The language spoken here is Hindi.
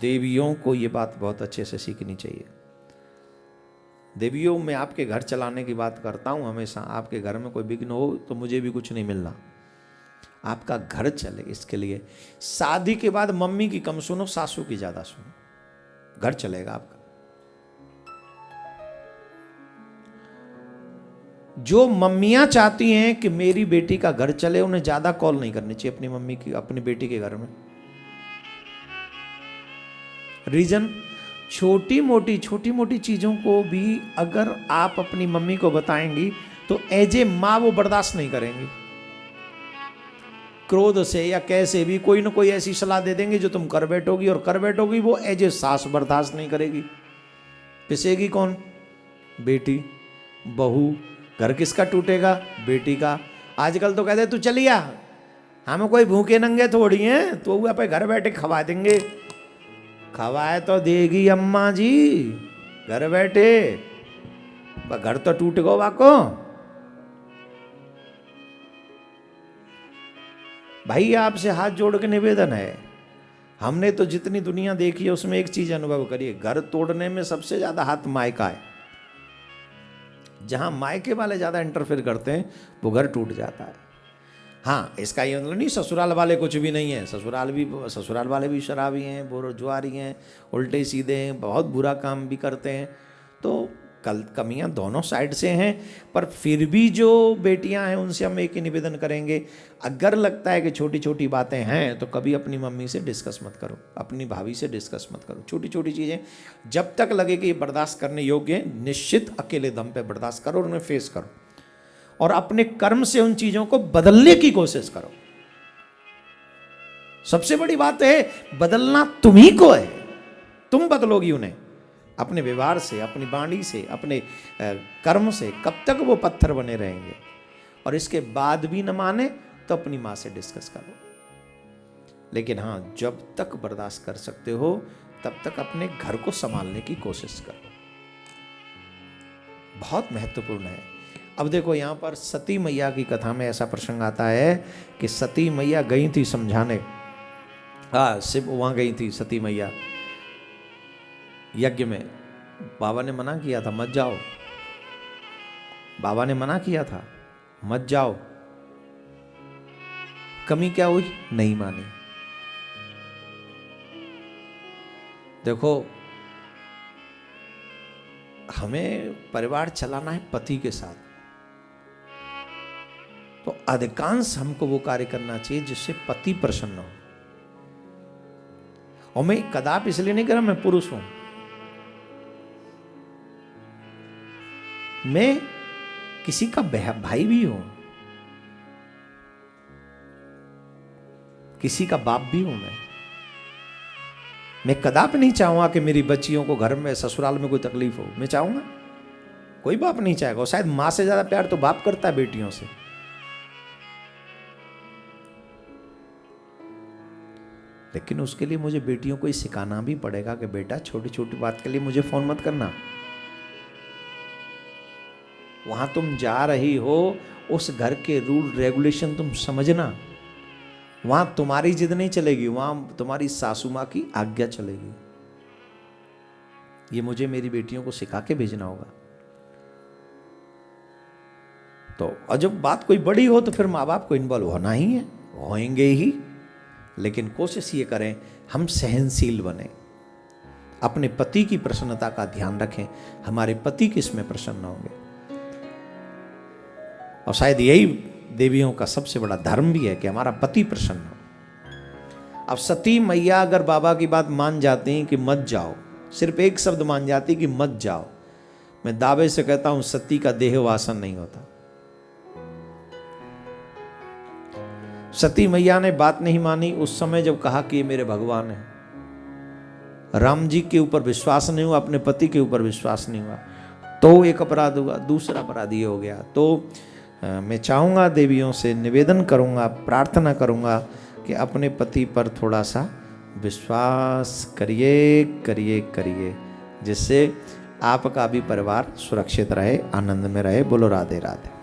देवियों को ये बात बहुत अच्छे से सीखनी चाहिए। देवियों, मैं आपके घर चलाने की बात करता हूँ हमेशा। आपके घर में कोई विघ्न हो तो मुझे भी कुछ नहीं मिलना, आपका घर चले इसके लिए शादी के बाद मम्मी की कम सुनो, सासू की ज्यादा सुनो, घर चलेगा आपका। जो मम्मियां चाहती हैं कि मेरी बेटी का घर चले, उन्हें ज्यादा कॉल नहीं करनी चाहिए अपनी मम्मी की अपनी बेटी के घर में। रीजन, छोटी मोटी चीजों को भी अगर आप अपनी मम्मी को बताएंगी तो एज ए मां वो बर्दाश्त नहीं करेंगी। क्रोध से या कैसे भी कोई ना कोई ऐसी सलाह दे देंगे जो तुम कर बैठोगी, और कर बैठोगी वो एज ए सास बर्दाश्त नहीं करेगी। पिसेगी कौन? बेटी, बहू। घर किसका टूटेगा? बेटी का। आजकल तो कहते तू चलिया, हमें कोई भूखे नंगे थोड़ी हैं, तो वो पे घर बैठे खवा देंगे। खवाए तो देगी अम्मा जी घर बैठे, घर तो टूट गो वाको। भाई आपसे हाथ जोड़ के निवेदन है, हमने तो जितनी दुनिया देखी है उसमें एक चीज अनुभव करिए, घर तोड़ने में सबसे ज्यादा हाथ मायका है। जहां मायके वाले ज्यादा इंटरफेयर करते हैं वो घर टूट जाता है। हाँ, इसका ये मतलब नहीं ससुराल वाले कुछ भी नहीं है, ससुराल वाले भी शराबी हैं, बोरजुआरी हैं, उल्टे सीधे हैं, बहुत बुरा काम भी करते हैं। तो कमियां दोनों साइड से हैं, पर फिर भी जो बेटियां हैं उनसे हम एक ही निवेदन करेंगे, अगर लगता है कि छोटी छोटी बातें हैं तो कभी अपनी मम्मी से डिस्कस मत करो, अपनी भाभी से डिस्कस मत करो। छोटी छोटी चीज़ें जब तक लगे कि ये बर्दाश्त करने योग्य हैं, निश्चित अकेले दम पे बर्दाश्त करो और उन्हें फेस करो, और अपने कर्म से उन चीज़ों को बदलने की कोशिश करो। सबसे बड़ी बात है, बदलना तुम्ही को है, तुम बदलोगी उन्हें अपने व्यवहार से, अपनी वाणी से, अपने कर्म से। कब तक वो पत्थर बने रहेंगे? और इसके बाद भी न माने तो अपनी मां से डिस्कस करो। लेकिन हां, जब तक बर्दाश्त कर सकते हो तब तक अपने घर को संभालने की कोशिश करो, बहुत महत्वपूर्ण है। अब देखो, यहां पर सती मैया की कथा में ऐसा प्रसंग आता है कि सती मैया गई थी समझाने, शिव वहां गई थी सती मैया यज्ञ में। बाबा ने मना किया था मत जाओ, बाबा ने मना किया था मत जाओ। कमी क्या हुई? नहीं मानी। देखो, हमें परिवार चलाना है पति के साथ, तो अधिकांश हमको वो कार्य करना चाहिए जिससे पति प्रसन्न हो। और मैं कदापि इसलिए नहीं कर रहा मैं पुरुष हूं, मैं किसी का भाई भी हूं, किसी का बाप भी हूं। मैं कदापि नहीं चाहूंगा कि मेरी बच्चियों को घर में ससुराल में कोई तकलीफ हो। मैं चाहूंगा? कोई बाप नहीं चाहेगा। और शायद मां से ज्यादा प्यार तो बाप करता है बेटियों से। लेकिन उसके लिए मुझे बेटियों को ही सिखाना भी पड़ेगा कि बेटा, छोटी छोटी बात के लिए मुझे फोन मत करना। वहां तुम जा रही हो, उस घर के रूल रेगुलेशन तुम समझना। वहां तुम्हारी जिद नहीं चलेगी, वहां तुम्हारी सासू मां की आज्ञा चलेगी। ये मुझे मेरी बेटियों को सिखा के भेजना होगा। तो और जब बात कोई बड़ी हो तो फिर माँ बाप को इन्वॉल्व होना ही है, होंगे ही। लेकिन कोशिश ये करें हम सहनशील बने, अपने पति की प्रसन्नता का ध्यान रखें। हमारे पति किसमें प्रसन्न होंगे, और शायद यही देवियों का सबसे बड़ा धर्म भी है कि हमारा पति प्रसन्न हो। अब सती मैया अगर बाबा की बात मान जाती हैं कि मत जाओ, सिर्फ एक शब्द मान जाती कि मत जाओ, मैं दावे से कहता हूं सती का देह वासन नहीं होता। सती मैया ने बात नहीं मानी उस समय जब कहा कि ये मेरे भगवान है। राम जी के ऊपर विश्वास नहीं हुआ, अपने पति के ऊपर विश्वास नहीं हुआ, तो एक अपराध हुआ। दूसरा अपराध ये हो गया। तो मैं चाहूँगा, देवियों से निवेदन करूँगा, प्रार्थना करूँगा कि अपने पति पर थोड़ा सा विश्वास करिए करिए करिए, जिससे आपका भी परिवार सुरक्षित रहे, आनंद में रहे। बोलो राधे राधे।